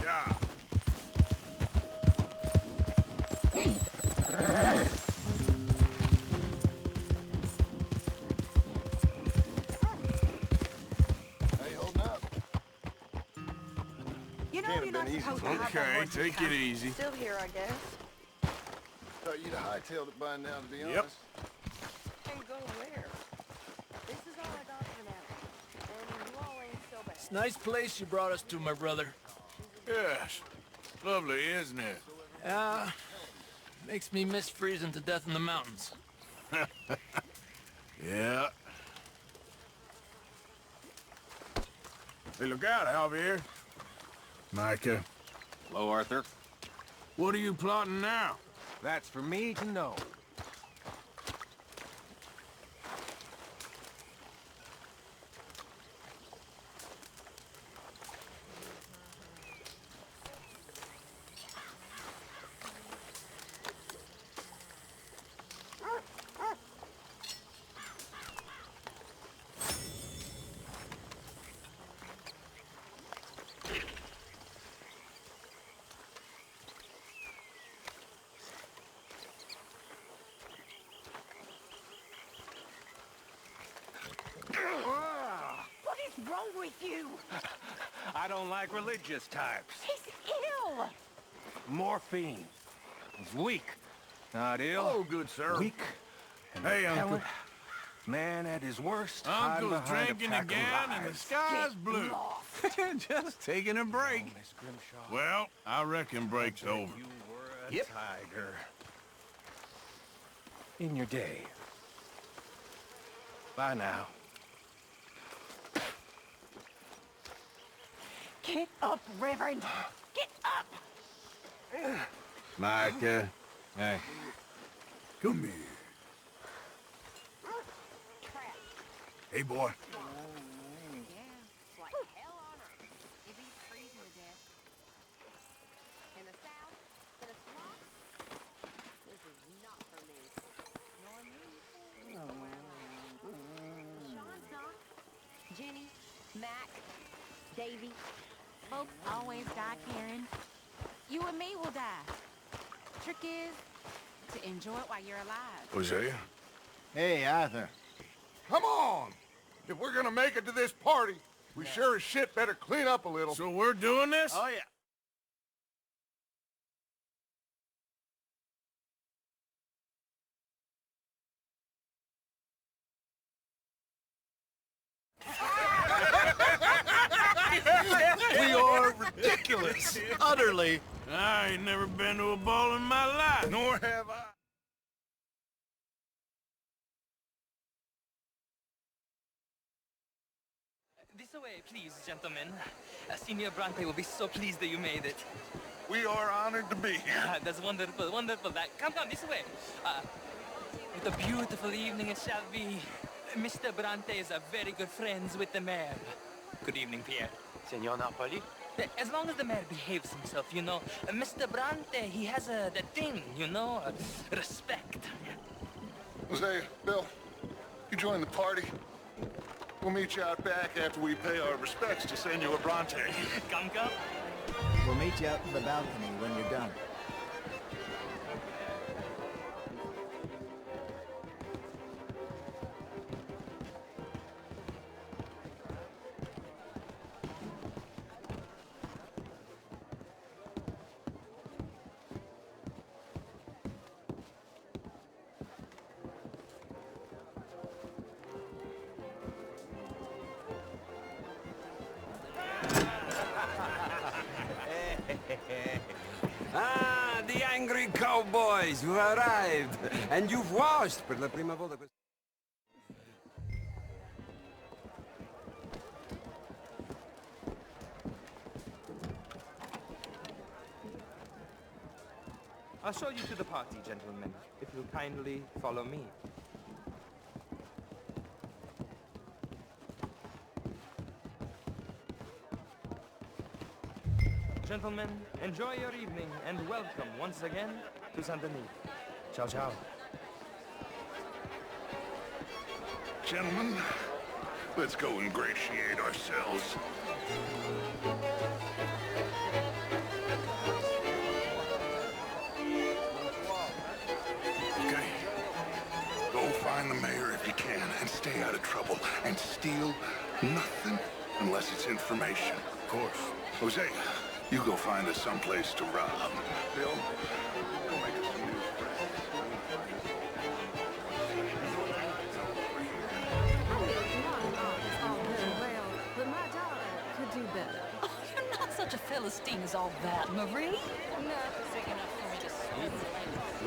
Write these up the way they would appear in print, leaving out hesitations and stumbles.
Yeah. Hey, holding up. You know Can't you're have not been easy supposed to for you. hop on Okay, horses, take huh? it easy. Still here, I guess. Thought you'd have hightailed it by now, to be Yep. honest. And go where? This is all I got for now. And you all ain't so bad. It's a nice place you brought us to, my brother. Yes. Lovely, isn't it? Makes me miss freezing to death in the mountains. Yeah. Hey, look out, Javier. Micah, Hello, Arthur. what are you plotting now? That's for me to know. What is wrong with you? I don't like religious types. He's ill. Morphine. He's weak. Not ill. Oh, good sir. Weak. And Hey, Uncle. repellent. Man at his worst. hiding Uncle's behind a drinking pack of again and the lies. sky's blue. Just taking a break. Oh, Miss Grimshaw. Well, I reckon break's over. You were a tiger. In your day. Bye now. Get up, Reverend. Get up. Micah. Hey. Come here. Crap. Hey, boy. Yeah, it's like hell on earth. If he's freezing to death. In the south, in a swamp. This is not for me. Nor me. Sean's gone. Jenny, Mac, Davy. Folks always die, Karen. You and me will die. Trick is to enjoy it while you're alive. Hosea? Hey, Arthur. Come on! If we're gonna make it to this party, we sure as shit better clean up a little. So we're doing this? Oh, yeah. We are ridiculous. Utterly. I ain't never been to a ball in my life. Nor have I. This way, please, gentlemen. Senior Bronte will be so pleased that you made it. We are honored to be here. That's wonderful, wonderful. Come, this way. What a beautiful evening it shall be. Mr. Bronte is a very good friends with the mayor. Good evening, Pierre. Senor Napoli? As long as the mayor behaves himself, you know. Mr. Bronte, he has that thing, you know, respect. Jose, Bill, you join the party. We'll meet you out back after we pay our respects to Senor Bronte. Come. We'll meet you out in the balcony when you're done. Ah, the angry cowboys, you've arrived. And you've washed per la prima volta. I'll show you to the party, gentlemen, if you'll kindly follow me. Gentlemen, enjoy your evening and welcome once again to Saint Denis. Ciao, ciao. Gentlemen, let's go ingratiate ourselves. Okay. Go find the mayor if you can and stay out of trouble. And steal nothing unless it's information. Of course. Jose, you go find us someplace to rob. Bill, go make us some new friends. But my daughter could do better. Oh, you're not such a Philistine as all that, Marie. No, big enough for me to swim.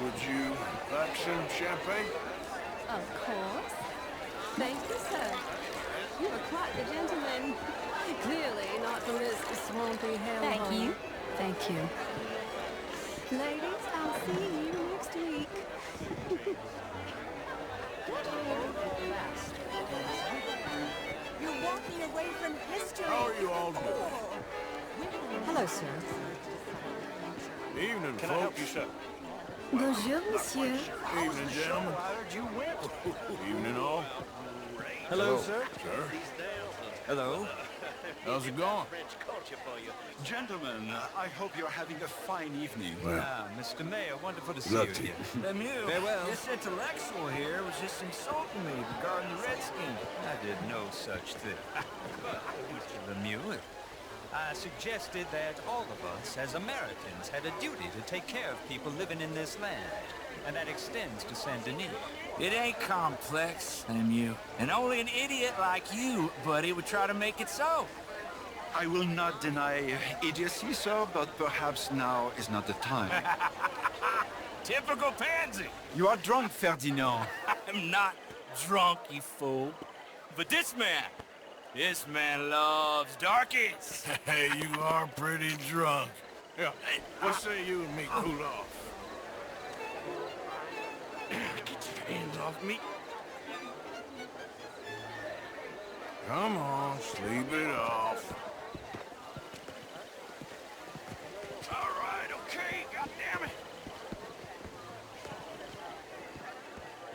Would you like some champagne? Of course. Thank you, sir. You are quite the gentleman. Clearly not from this swampy hell. Thank you. Thank you. Ladies, I'll see you next week. You're walking away from history. How are you all doing? Hello, sir. Evening, Can I help folks. you, sir? Bonjour, monsieur. Evening, gentlemen. You win. Evening, all. Hello, sir. Sir, Hello. how's it going? Gentlemen, I hope you're having a fine evening. Well, Mr. Mayor, wonderful to see love you to. again. Lemieux, Farewell. this intellectual here was just insulting me regarding the Redskins. I did no such thing. Mr. Lemieux, I suggested that all of us as Americans had a duty to take care of people living in this land. And that extends to Saint Denis. It ain't complex, Lemieux. And only an idiot like you, buddy, would try to make it so. I will not deny idiocy, sir, but perhaps now is not the time. Typical pansy. You are drunk, Ferdinand. I'm not drunk, you fool. But this man loves darkies. Hey, you are pretty drunk. Yeah, hey, what say you and me cool off? Get your hands off me. Come on, sleep it off. All right, okay, goddammit.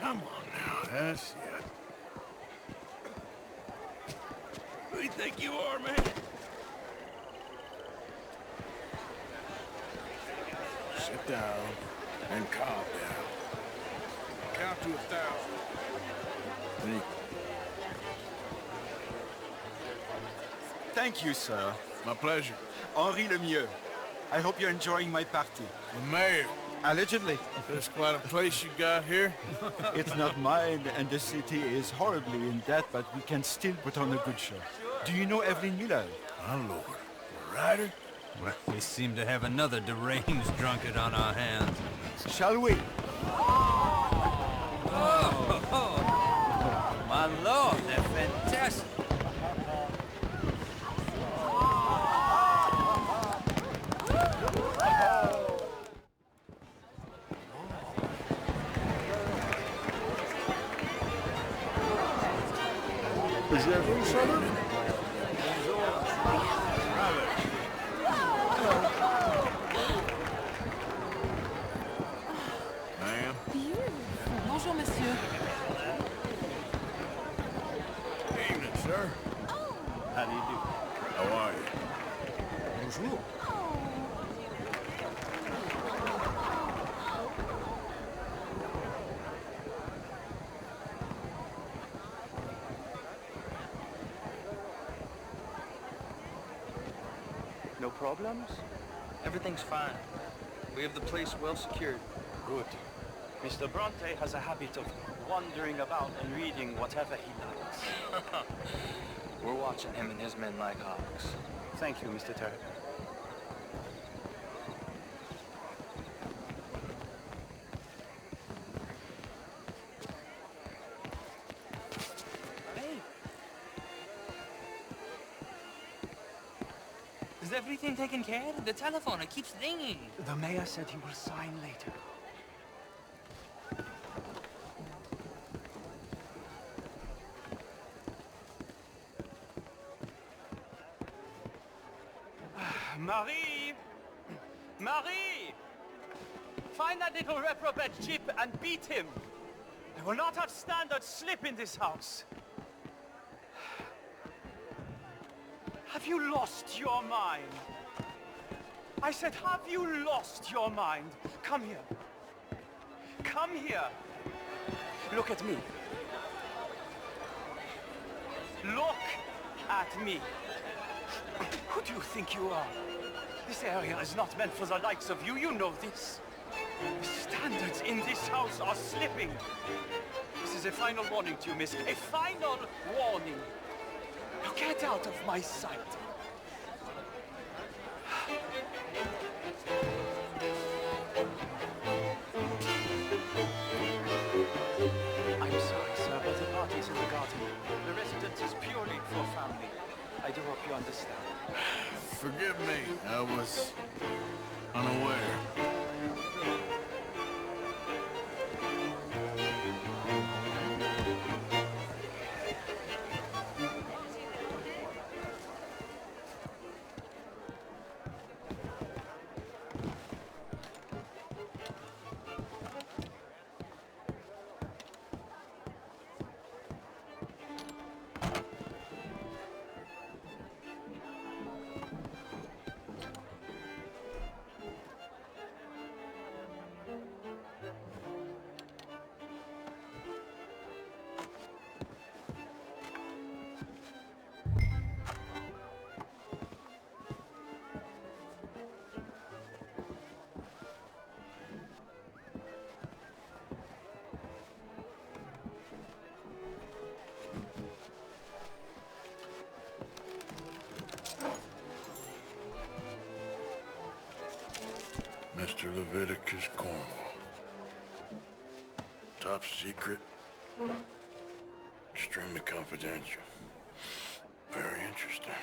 Come on now, that's it. Who do you think you are, man? Sit down and calm down. Count to 1,000. Then Thank you, sir. my pleasure. Henri Lemieux. I hope you're enjoying my party. The mayor. Allegedly. That's quite a place you got here. It's not mine, and the city is horribly in debt, but we can still put on a good show. Do you know Evelyn Miller? My lord. The writer? Well, we seem to have another deranged drunkard on our hands. Shall we? My lord, they're fantastic. Is that room summer? Ma'am. Bonjour, monsieur. Evening, sir. How do you do? How are you? Bonjour. No problems? Everything's fine. We have the place well secured. Good. Mr. Bronte has a habit of wandering about and reading whatever he likes. We're watching him and his men like hawks. Thank you, Mr. Turk. Hey! Is everything taken care of? The telephone, it keeps ringing. The mayor said he will sign later. Marie! Marie! Find that little reprobate Chip and beat him! I will not have standards slip in this house. Have you lost your mind? I said, have you lost your mind? Come here. Come here. Look at me. Look at me. Who do you think you are? This area is not meant for the likes of you. You know this. The standards in this house are slipping. This is a final warning to you, miss. A final warning. Now get out of my sight. I'm sorry, sir, but the party's in the garden. The residence is purely for family. I do hope you understand. Forgive me, I was unaware. Mr. Leviticus Cornwall. Top secret. Extremely confidential. Very interesting.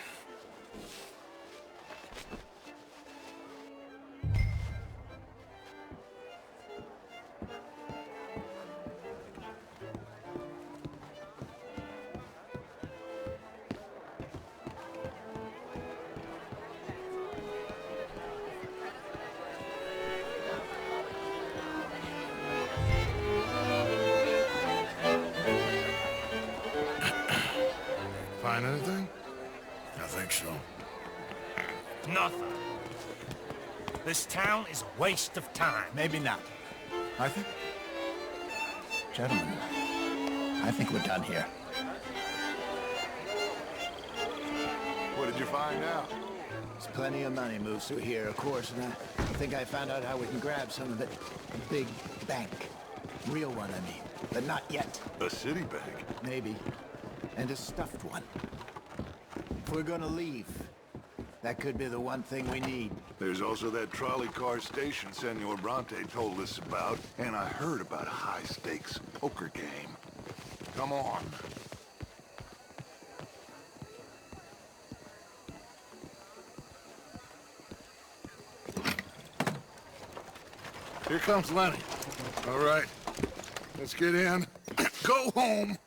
Find anything? I think so. Nothing. This town is a waste of time. Maybe not. Arthur? Gentlemen, I think we're done here. What did you find out? There's plenty of money moves through here, of course, and I think I found out how we can grab some of it. A big bank. Real one, I mean. But not yet. A city bank? Maybe. And a stuffed one. If we're gonna leave, that could be the one thing we need. There's also that trolley car station Senor Bronte told us about, and I heard about a high-stakes poker game. Come on. Here comes Lenny. All right, let's get in. Go home.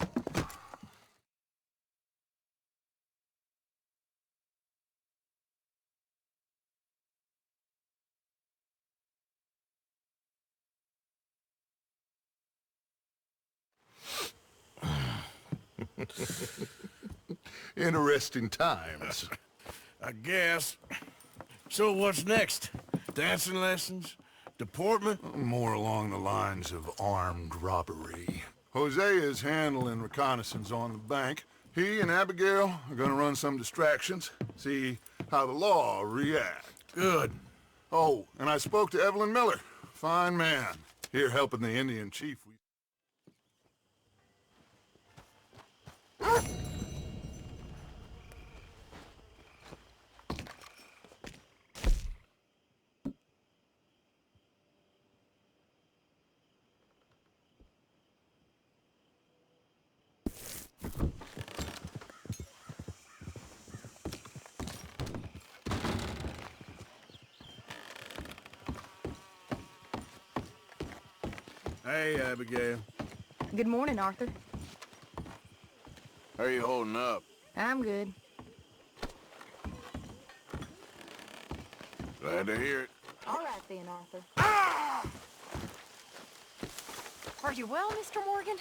Interesting times. I guess. So what's next? Dancing lessons? Deportment? More along the lines of armed robbery. Jose is handling reconnaissance on the bank. He and Abigail are gonna run some distractions, see how the law reacts. Good. Oh, and I spoke to Evelyn Miller. Fine man. Here helping the Indian chief. Hey, Abigail. Good morning, Arthur. How are you holding up? I'm good. Glad to hear it. All right then, Arthur. Are you well, Mr. Morgan?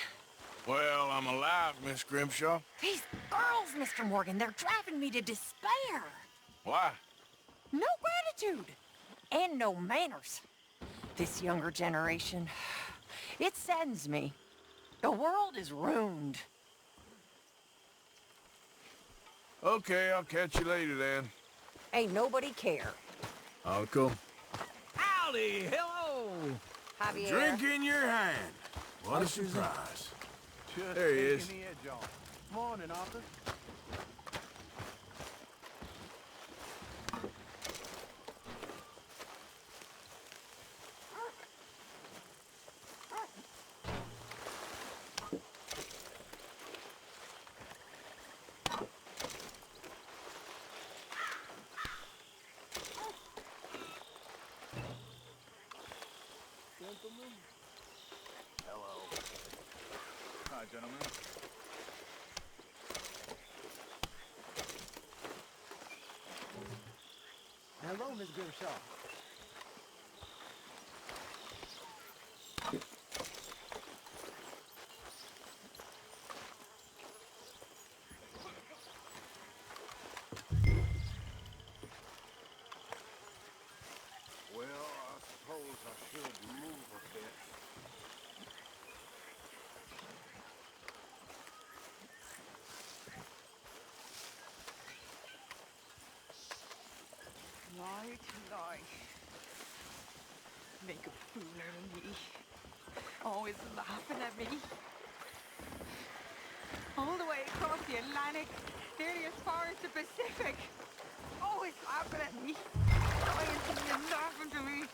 Well, I'm alive, Miss Grimshaw. These girls, Mr. Morgan, they're driving me to despair. Why? No gratitude. And no manners. This younger generation, it saddens me. The world is ruined. Okay, I'll catch you later then. Ain't nobody care. Uncle. Howdy, hello. Javier. Drink in your hand. What a surprise. There he is. Morning, Arthur. Hi, gentlemen. Hello, Miss Grimshaw. Well, I suppose I should move a bit. Night. Make a fool out of me. Always laughing at me. All the way across the Atlantic, nearly as far as the Pacific. Always laughing at me. Lying to me and laughing to me.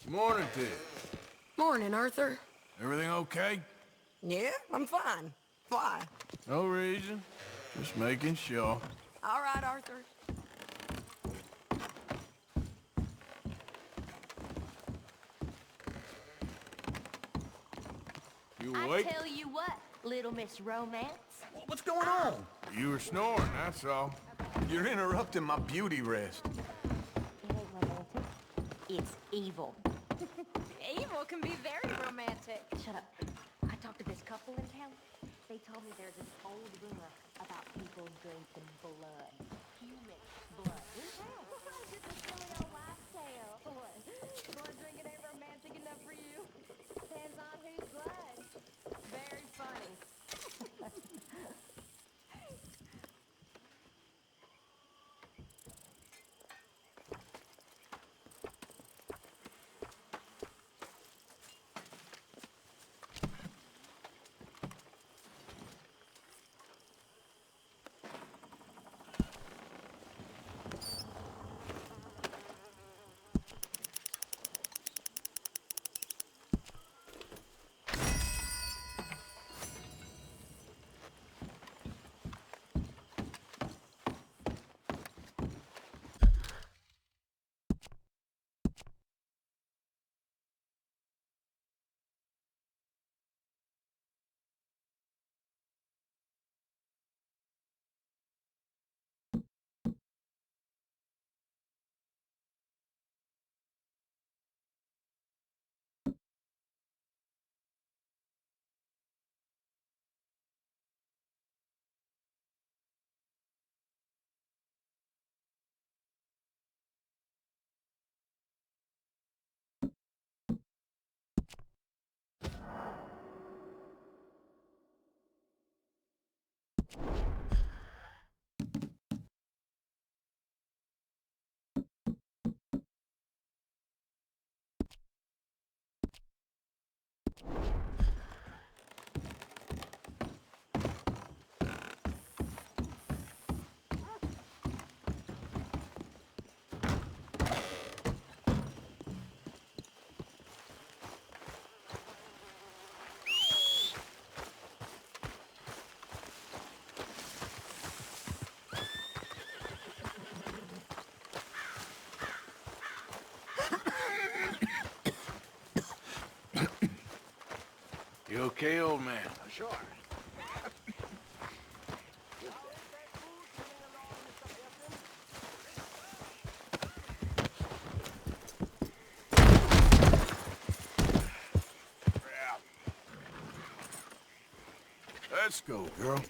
Morning, Ted. Morning, Arthur. Everything okay? Yeah, I'm fine. Why? No reason. Just making sure. All right, Arthur. You I awake? tell you what, little Miss Romance. What's going on? You were snoring, that's all. You're interrupting my beauty rest. It ain't romantic. It's evil. Evil can be very romantic. Shut up. I talked to this couple in town. They told me there's this old rumor about people drinking blood. Human blood. In town. It's just a silly old wives' tale. What? Blood drinking ain't romantic enough for you? Depends on whose blood. Very funny. You okay, old man? Sure. Let's go, girl.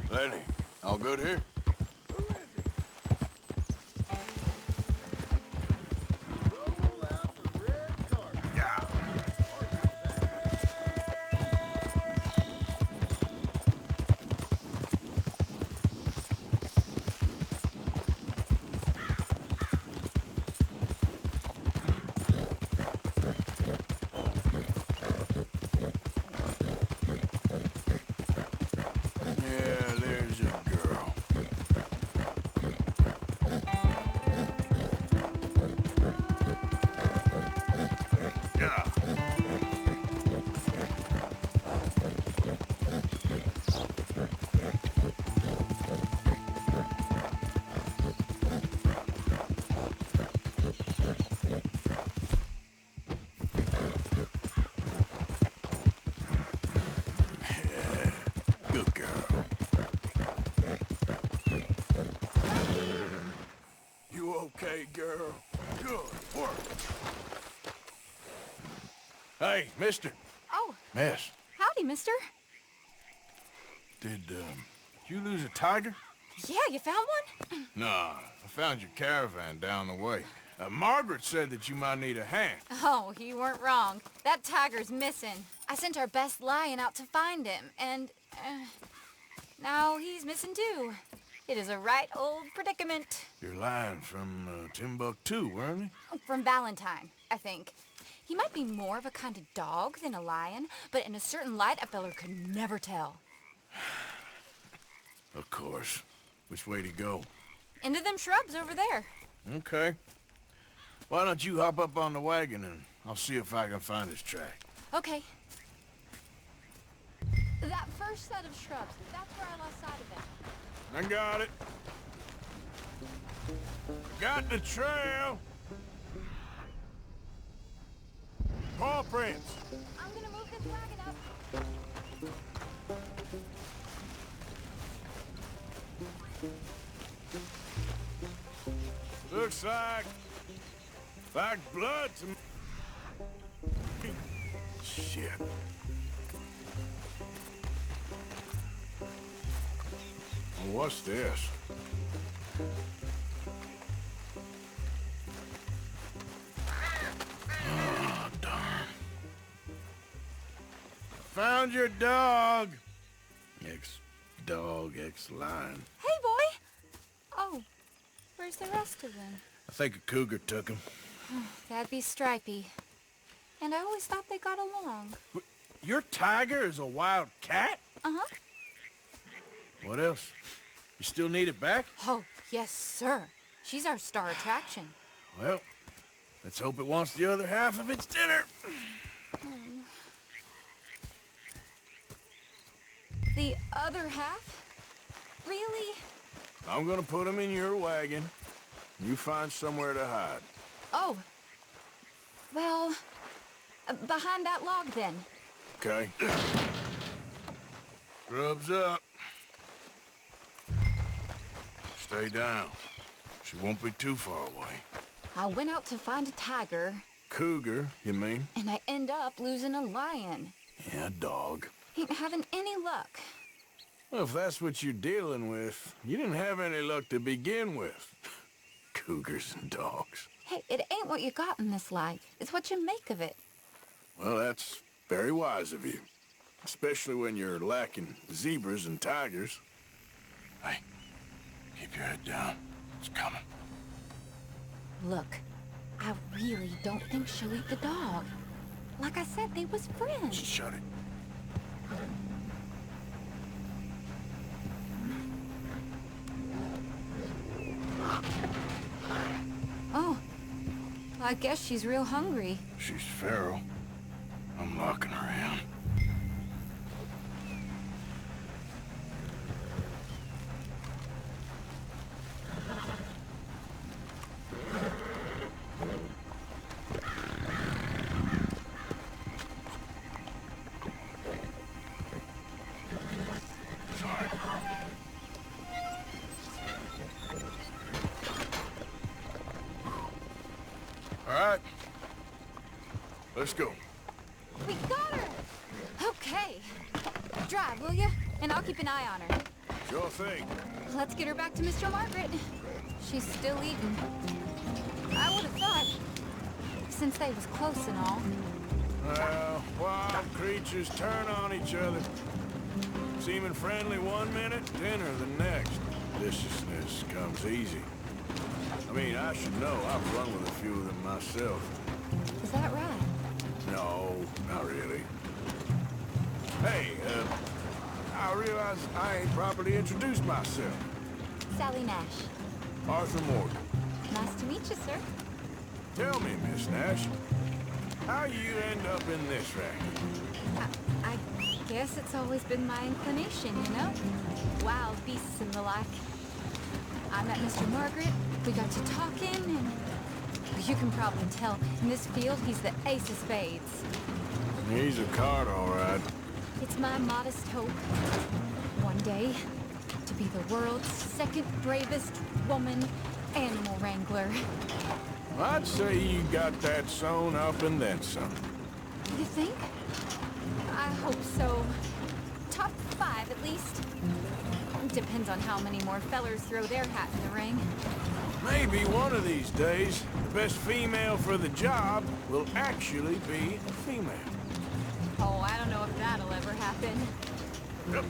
Lenny, all good here? Yeah, there's a girl. Yeah. Good girl. You okay, girl? Good work. Hey, mister. Oh, Miss, howdy, mister. did you lose a tiger? Yeah, you found one? Nah, I found your caravan down the way. Margaret said that you might need a hand. Oh, you weren't wrong. That tiger's missing. I sent our best lion out to find him, and now he's missing too. It is a right old predicament. Your lion from Timbuktu, weren't he? From Valentine, I think. He might be more of a kind of dog than a lion, but in a certain light, a feller could never tell. Of course. Which way to go? Into them shrubs over there. Okay. Why don't you hop up on the wagon and I'll see if I can find his track. Okay. That first set of shrubs, that's where I lost sight of them. I got it. Got the trail. Paw prints. I'm gonna move this wagon up. Looks like blood to me. Shit. Well, what's this? Oh, darn. Found your dog. Ex-dog, ex-lion. Hey, boy! Oh, where's the rest of them? I think a cougar took him. That'd be Stripey. And I always thought they got along. Your tiger is a wild cat? Uh-huh. What else? You still need it back? Oh, yes, sir. She's our star attraction. Well, let's hope it wants the other half of its dinner. The other half? Really? I'm gonna put him in your wagon. You find somewhere to hide. Oh. Well, behind that log, then. Okay. Grub's up. Stay down. She won't be too far away. I went out to find a tiger. Cougar, you mean? And I end up losing a lion. Yeah, dog. Ain't having any luck. Well, if that's what you're dealing with, you didn't have any luck to begin with. Cougars and dogs. Hey, it ain't what you got in this life. It's what you make of it. Well, that's very wise of you. Especially when you're lacking zebras and tigers. Hey, keep your head down. It's coming. Look, I really don't think she'll eat the dog. Like I said, they was friends. Shut it. Oh, I guess she's real hungry. She's feral. I'm locking her in. All right. Let's go. We got her! Okay. Drive, will you? And I'll keep an eye on her. Sure thing. Let's get her back to Mr. Margaret. She's still eating. I would have thought, since they was close and all. Well, wild creatures turn on each other. Seeming friendly one minute, dinner the next. Viciousness comes easy. I mean, I should know. I've run with a few of them myself. Is that right? No, not really. Hey, I realize I ain't properly introduced myself. Sally Nash. Arthur Morgan. Nice to meet you, sir. Tell me, Miss Nash, how you end up in this racket? I guess it's always been my inclination, you know? Wild beasts and the like. I met Mr. Margaret, we got to talking, and you can probably tell, in this field, he's the ace of spades. He's a card, all right. It's my modest hope, one day, to be the world's second bravest woman animal wrangler. I'd say you got that sewn up and then some. You think? I hope so. Top 5, at least. Depends on how many more fellers throw their hat in the ring. Maybe one of these days, the best female for the job will actually be a female. Oh, I don't know if that'll ever happen. Yep.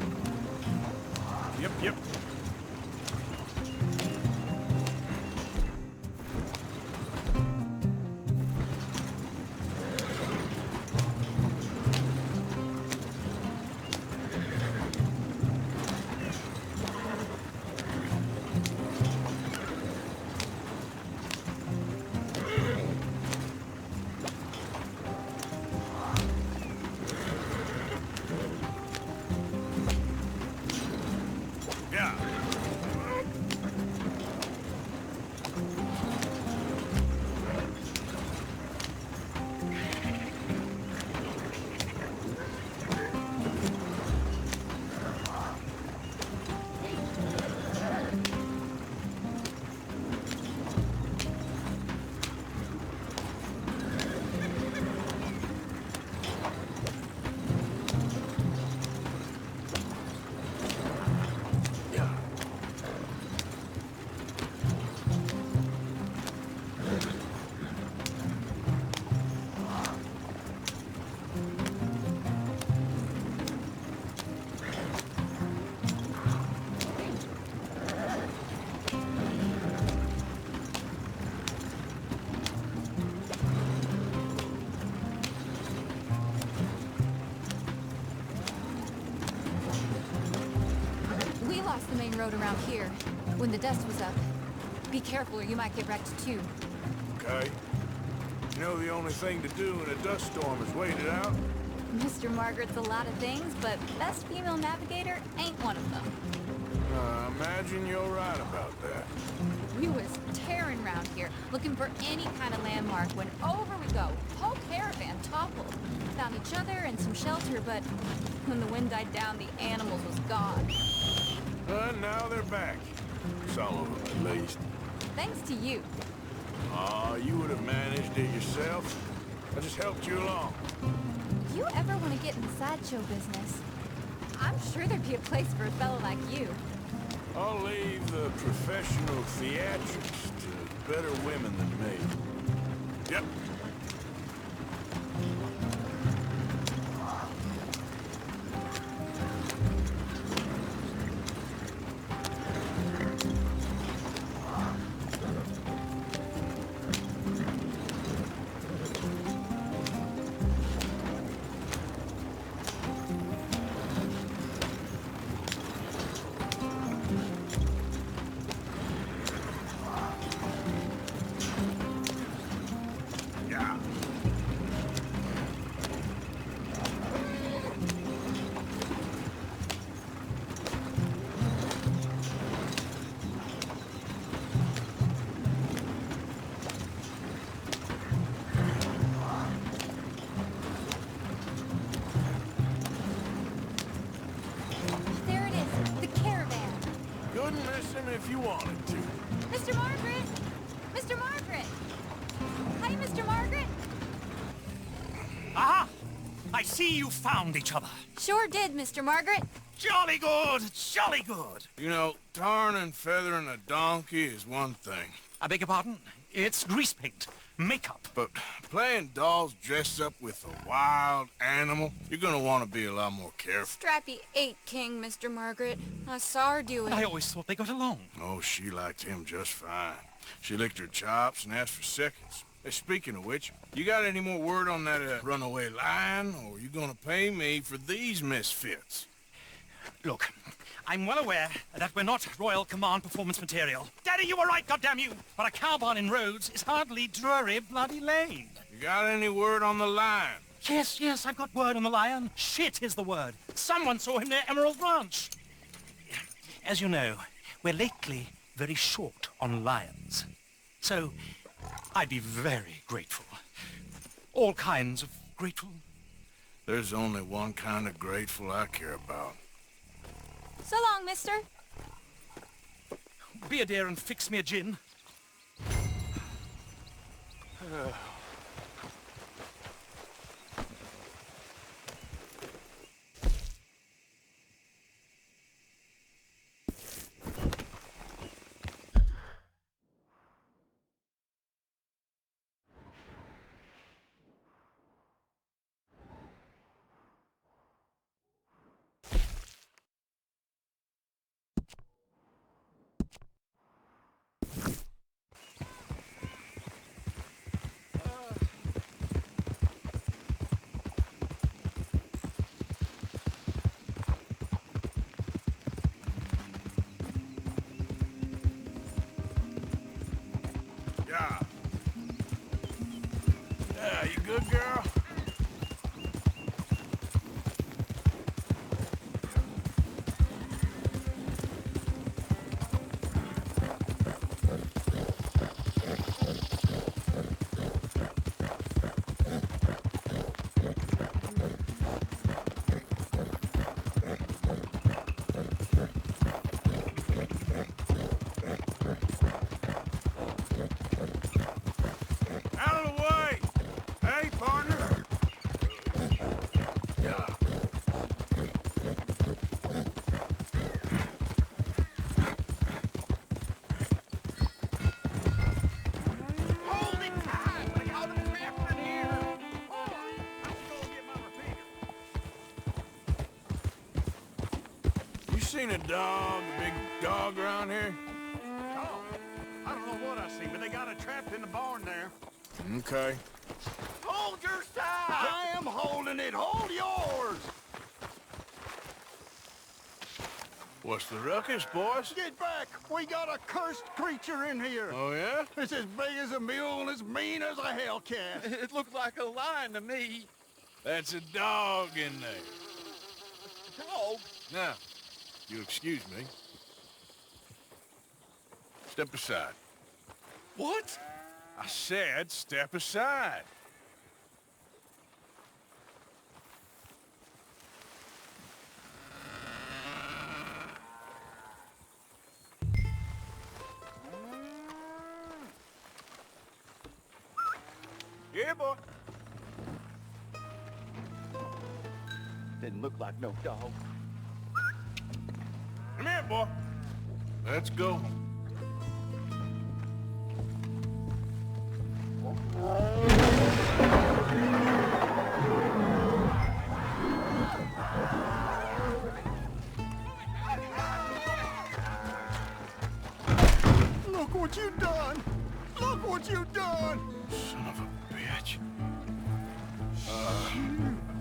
The main road around here when the dust was up. Be careful or you might get wrecked too. Okay. You know the only thing to do in a dust storm is wait it out? Mr. Margaret's a lot of things, but best female navigator ain't one of them. Imagine you're right about that. We was tearing around here, looking for any kind of landmark when over we go. Whole caravan toppled. Found each other and some shelter, but when the wind died down, the animals was gone. And now they're back. Some of them, at least. Thanks to you. You would have managed it yourself. I just helped you along. You ever want to get in the sideshow business? I'm sure there'd be a place for a fellow like you. I'll leave the professional theatrics to better women than me. Yep. Yeah. There it is, the caravan. Couldn't miss him if you wanted to. Mr. Margaret! Mr. Margaret! Hi, Mr. Margaret! Aha! I see you found each other. Sure did, Mr. Margaret. Jolly good, jolly good. You know, tarring and feathering a donkey is one thing. I beg your pardon? It's grease paint, makeup. But playing dolls dressed up with a wild animal, you're gonna want to be a lot more careful. Strappy ate King, Mr. Margaret. I saw her do it. I always thought they got along. Oh, she liked him just fine. She licked her chops and asked for seconds. Hey, speaking of which, you got any more word on that runaway lion, or you gonna pay me for these misfits? Look, I'm well aware that we're not Royal Command performance material. Daddy, you were right, goddamn you! But a cow barn in Rhodes is hardly Drury Bloody Lane. You got any word on the lion? Yes, I've got word on the lion. Shit is the word. Someone saw him near Emerald Ranch. As you know, we're lately very short on lions. So, I'd be very grateful. All kinds of grateful. There's only one kind of grateful I care about. So long, mister. Be a dear and fix me a gin. Yeah, you good, girl? Out of the way! Hey, partner! Yeah. Hold it tight! I got him trapped in here! Oh, I should go get my repeater. You seen a dog, a big dog around here? Oh, I don't know what I see, but they got it trapped in the barn there. Okay. Hold your side! I am holding it! Hold yours! What's the ruckus, boys? Get back! We got a cursed creature in here! Oh, yeah? It's as big as a mule and as mean as a hellcat. It looked like a lion to me. That's a dog in there. Dog? Now, you excuse me. Step aside. What? I said step aside. Yeah, boy. Didn't look like no dog. Come here, boy. Let's go. what you've done! Look what you've done! Son of a bitch.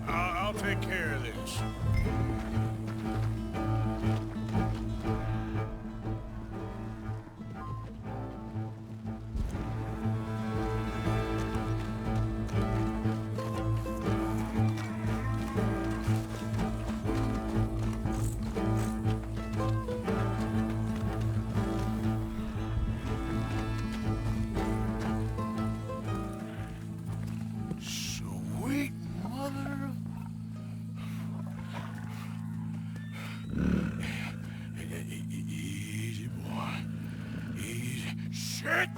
I'll take care of this. Sweet mother. Easy, boy. Easy. Shit!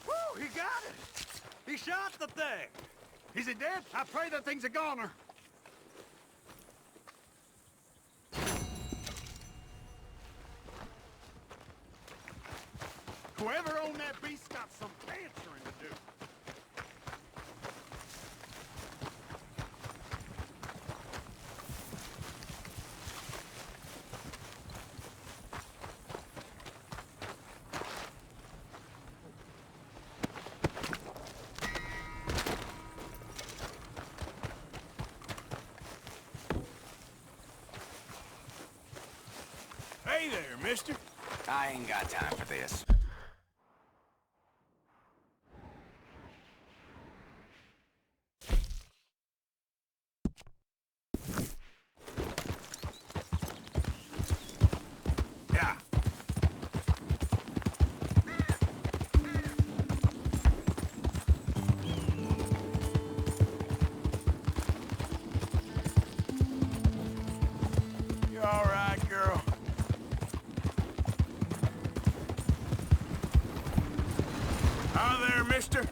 Woo, he got it! He shot the thing! Is it dead? I pray that thing's a goner. Whoever owned that beast got some answering to do. Hey there, mister. I ain't got time for this. Yeah. You all right, girl? Hi there, mister.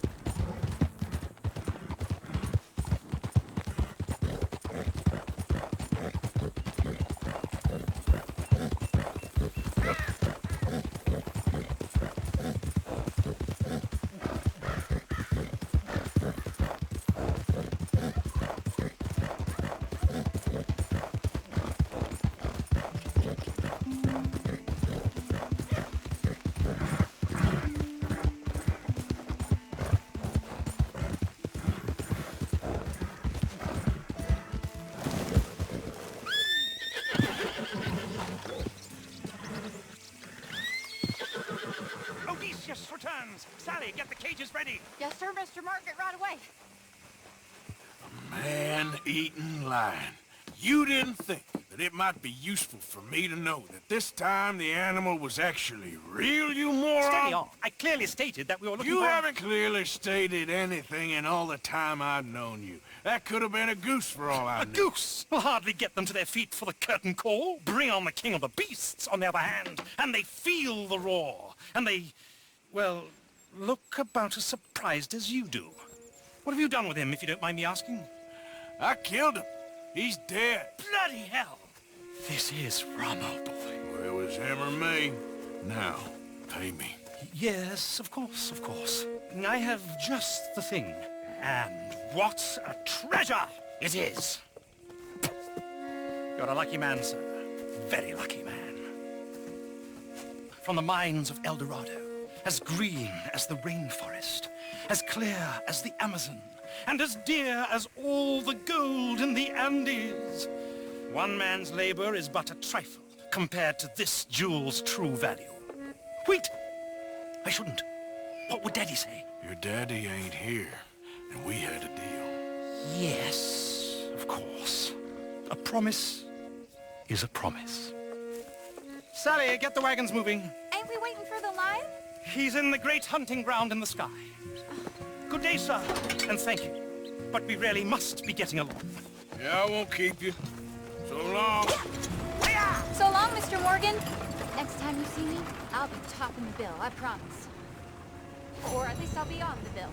Odysseus returns! Sally, get the cages ready! Yes, sir, Mr. Margaret, right away. Man-eating lion. You didn't think that it might be useful for me to know that this time the animal was actually real, you moron? Steady on. I clearly stated that we were looking You for... haven't clearly stated anything in all the time I've known you. That could have been a goose for all I A knew. goose will hardly get them to their feet for the curtain call. Bring on the king of the beasts, on the other hand, and they feel the roar. And they, well, look about as surprised as you do. What have you done with him, if you don't mind me asking? I killed him. He's dead. Bloody hell! This is Rommel, boy. Well, it was him or me. Now, pay me. Yes, of course, of course. I have just the thing. And what a treasure it is! You're a lucky man, sir. Very lucky man. From the mines of El Dorado, as green as the rainforest, as clear as the Amazon, and as dear as all the gold in the Andes. One man's labor is but a trifle compared to this jewel's true value. Wait! I shouldn't. What would Daddy say? Your daddy ain't here, and we had a deal. Yes, of course. A promise is a promise. Sally, get the wagons moving. Ain't we waiting for the lion? He's in the great hunting ground in the sky. Good Good day, sir, and thank you. But we really must be getting along. Yeah, I won't keep you. So long. So long, Mr. Morgan. Next time you see me, I'll be topping the bill, I promise. Or at least I'll be on the bill.